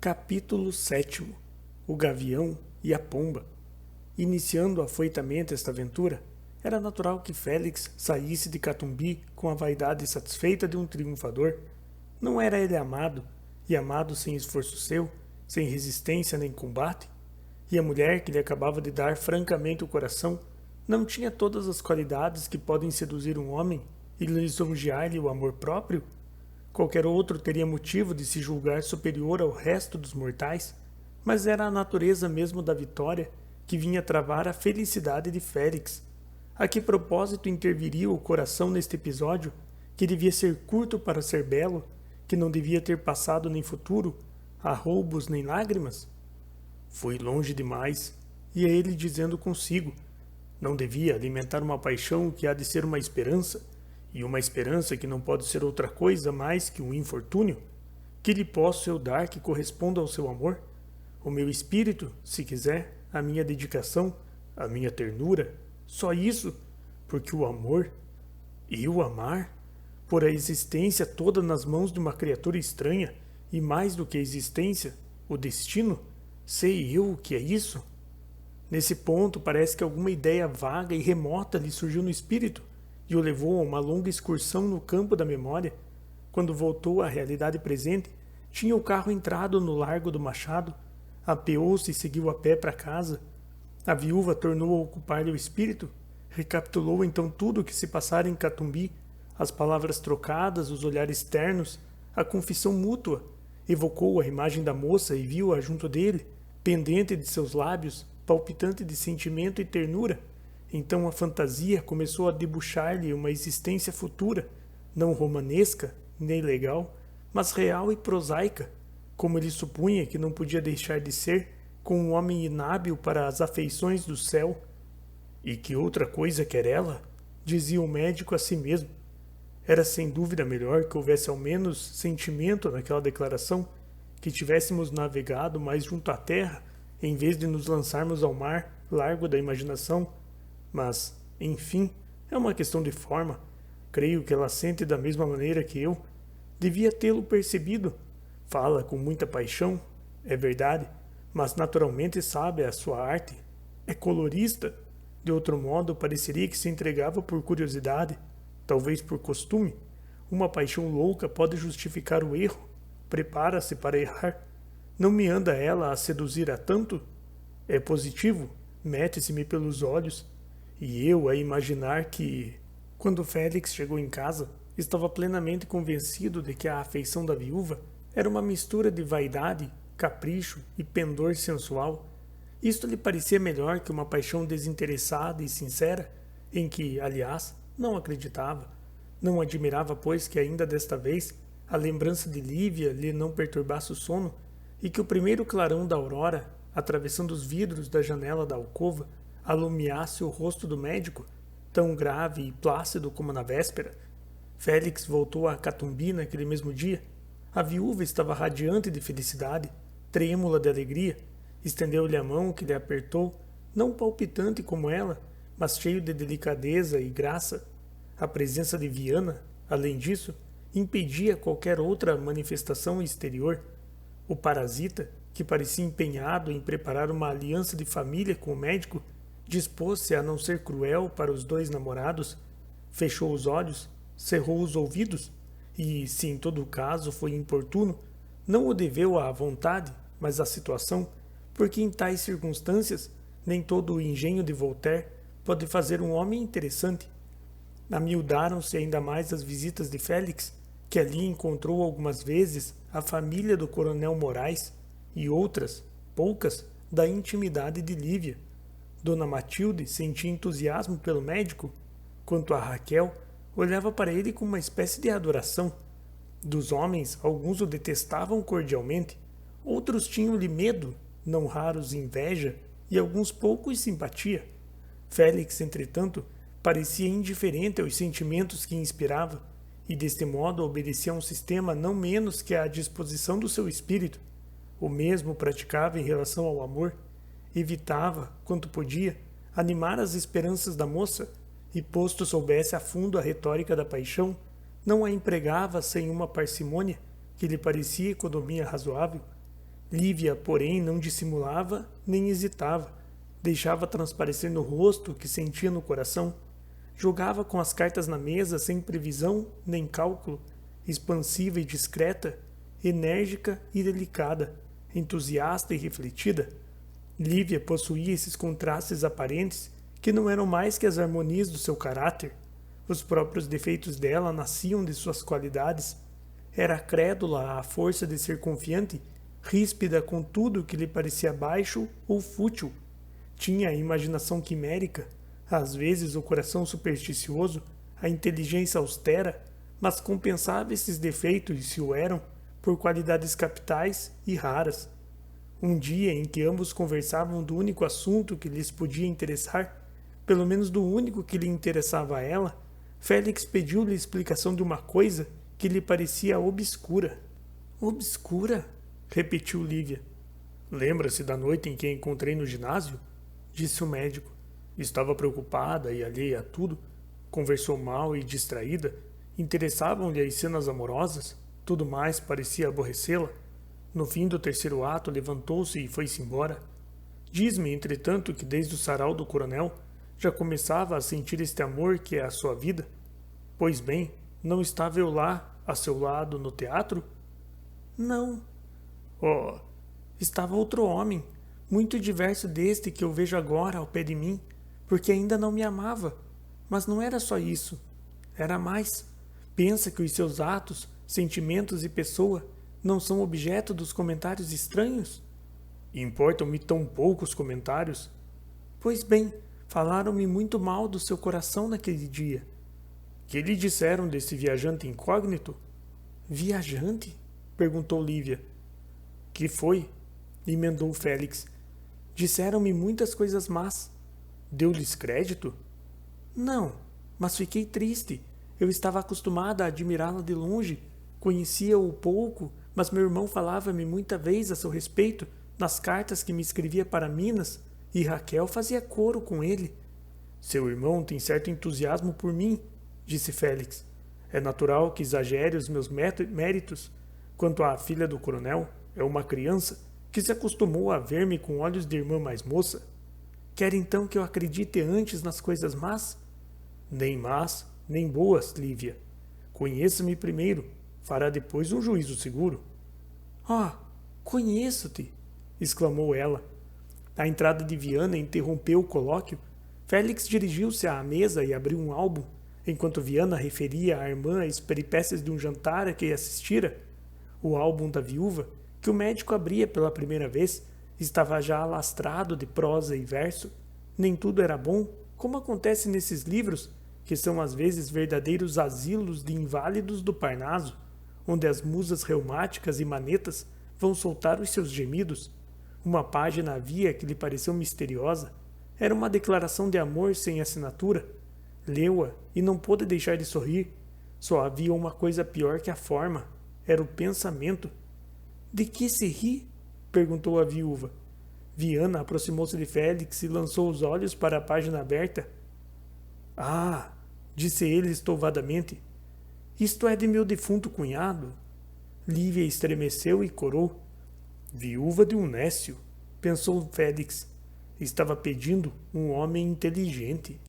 Capítulo 7. O Gavião e a Pomba. Iniciando afoitamente esta aventura, era natural que Félix saísse de Catumbi com a vaidade satisfeita de um triunfador. Não era ele amado, e amado sem esforço seu, sem resistência nem combate? E a mulher que lhe acabava de dar francamente o coração não tinha todas as qualidades que podem seduzir um homem e lisonjear-lhe o amor próprio? Qualquer outro teria motivo de se julgar superior ao resto dos mortais, mas era a natureza mesmo da vitória que vinha travar a felicidade de Félix. A que propósito interviria o coração neste episódio, que devia ser curto para ser belo, que não devia ter passado nem futuro, a roubos nem lágrimas? Fui longe demais, ia ele dizendo consigo. Não devia alimentar uma paixão que há de ser uma esperança, e uma esperança que não pode ser outra coisa mais que um infortúnio? Que lhe posso eu dar que corresponda ao seu amor? O meu espírito, se quiser, a minha dedicação, a minha ternura, só isso, porque o amor, eu amar, pôr a existência toda nas mãos de uma criatura estranha, e mais do que a existência, o destino, sei eu o que é isso? Nesse ponto parece que alguma ideia vaga e remota lhe surgiu no espírito, e o levou a uma longa excursão no campo da memória. Quando voltou à realidade presente, tinha o carro entrado no Largo do Machado, apeou-se e seguiu a pé para casa. A viúva tornou a ocupar-lhe o espírito, recapitulou então tudo o que se passara em Catumbi, as palavras trocadas, os olhares ternos, a confissão mútua, evocou a imagem da moça e viu-a junto dele, pendente de seus lábios, palpitante de sentimento e ternura. Então a fantasia começou a debuxar-lhe uma existência futura, não romanesca, nem legal, mas real e prosaica, como ele supunha que não podia deixar de ser, com um homem inábil para as afeições do céu. E que outra coisa quer ela? Dizia o médico a si mesmo. Era sem dúvida melhor que houvesse ao menos sentimento naquela declaração, que tivéssemos navegado mais junto à terra, em vez de nos lançarmos ao mar, largo da imaginação. Mas, enfim, é uma questão de forma. Creio que ela sente da mesma maneira que eu. Devia tê-lo percebido. Fala com muita paixão, é verdade, mas naturalmente sabe a sua arte. É colorista. De outro modo, pareceria que se entregava por curiosidade, talvez por costume. Uma paixão louca pode justificar o erro. Prepara-se para errar. Não me anda ela a seduzir a tanto? É positivo, mete-se-me pelos olhos. E eu a imaginar que, quando Félix chegou em casa, estava plenamente convencido de que a afeição da viúva era uma mistura de vaidade, capricho e pendor sensual. Isto lhe parecia melhor que uma paixão desinteressada e sincera, em que, aliás, não acreditava. Não admirava, pois, que ainda desta vez a lembrança de Lívia lhe não perturbasse o sono, e que o primeiro clarão da aurora, atravessando os vidros da janela da alcova, alumiasse o rosto do médico, tão grave e plácido como na véspera. Félix voltou a Catumbi naquele mesmo dia. A viúva estava radiante de felicidade, trêmula de alegria. Estendeu-lhe a mão, que lhe apertou, não palpitante como ela, mas cheio de delicadeza e graça. A presença de Viana, além disso, impedia qualquer outra manifestação exterior. O parasita, que parecia empenhado em preparar uma aliança de família com o médico, dispôs-se a não ser cruel para os dois namorados, fechou os olhos, cerrou os ouvidos e, se em todo o caso foi importuno, não o deveu à vontade, mas à situação, porque em tais circunstâncias nem todo o engenho de Voltaire pode fazer um homem interessante. Amiudaram-se ainda mais as visitas de Félix, que ali encontrou algumas vezes a família do coronel Moraes e outras, poucas, da intimidade de Lívia. Dona Matilde sentia entusiasmo pelo médico, quanto a Raquel, olhava para ele com uma espécie de adoração. Dos homens, alguns o detestavam cordialmente, outros tinham-lhe medo, não raros inveja e alguns poucos simpatia. Félix, entretanto, parecia indiferente aos sentimentos que inspirava, e deste modo obedecia a um sistema não menos que à disposição do seu espírito. O mesmo praticava em relação ao amor. Evitava, quanto podia, animar as esperanças da moça, e posto soubesse a fundo a retórica da paixão, não a empregava sem uma parcimônia que lhe parecia economia razoável. Lívia, porém, não dissimulava nem hesitava. Deixava transparecer no rosto o que sentia no coração. Jogava com as cartas na mesa sem previsão nem cálculo, expansiva e discreta, enérgica e delicada, entusiasta e refletida. Lívia possuía esses contrastes aparentes que não eram mais que as harmonias do seu caráter. Os próprios defeitos dela nasciam de suas qualidades. Era crédula à força de ser confiante, ríspida com tudo que lhe parecia baixo ou fútil. Tinha a imaginação quimérica, às vezes o coração supersticioso, a inteligência austera, mas compensava esses defeitos, se o eram, por qualidades capitais e raras. Um dia em que ambos conversavam do único assunto que lhes podia interessar, pelo menos do único que lhe interessava a ela, Félix pediu-lhe explicação de uma coisa que lhe parecia obscura. Obscura? Repetiu Lívia. Lembra-se da noite em que a encontrei no ginásio? Disse o médico. Estava preocupada e alheia a tudo. Conversou mal e distraída. Interessavam-lhe as cenas amorosas. Tudo mais parecia aborrecê-la. No fim do terceiro ato, levantou-se e foi-se embora. Diz-me, entretanto, que desde o sarau do coronel já começava a sentir este amor que é a sua vida. Pois bem, não estava eu lá, a seu lado, no teatro? Não. Oh, estava outro homem, muito diverso deste que eu vejo agora ao pé de mim, porque ainda não me amava. Mas não era só isso. Era mais. Pensa que os seus atos, sentimentos e pessoa não são objeto dos comentários estranhos? Importam-me tão pouco os comentários? Pois bem, falaram-me muito mal do seu coração naquele dia. Que lhe disseram desse viajante incógnito? Viajante? Perguntou Lívia. Que foi? Emendou Félix. Disseram-me muitas coisas más. Deu-lhes crédito? Não, mas fiquei triste. Eu estava acostumada a admirá-la de longe. Conhecia-o pouco, mas meu irmão falava-me muita vez a seu respeito nas cartas que me escrevia para Minas, e Raquel fazia coro com ele. Seu irmão tem certo entusiasmo por mim, disse Félix. É natural que exagere os meus méritos. Quanto à filha do coronel, é uma criança que se acostumou a ver-me com olhos de irmã mais moça. Quer então que eu acredite antes nas coisas más? Nem más, nem boas, Lívia. Conheça-me primeiro, fará depois um juízo seguro. Ah, conheço-te! Exclamou ela. A entrada de Viana interrompeu o colóquio. Félix dirigiu-se à mesa e abriu um álbum, enquanto Viana referia à irmã as peripécias de um jantar a que assistira. O álbum da viúva, que o médico abria pela primeira vez, estava já alastrado de prosa e verso. Nem tudo era bom, como acontece nesses livros, que são às vezes verdadeiros asilos de inválidos do Parnaso, onde as musas reumáticas e manetas vão soltar os seus gemidos. Uma página havia que lhe pareceu misteriosa. Era uma declaração de amor sem assinatura. Leu-a e não pôde deixar de sorrir. Só havia uma coisa pior que a forma. Era o pensamento. De que se ri? Perguntou a viúva. Viana aproximou-se de Félix e lançou os olhos para a página aberta. Ah, disse ele estouvadamente. Isto é de meu defunto cunhado. Lívia estremeceu e corou. Viúva de um nécio, pensou Félix. Estava pedindo um homem inteligente.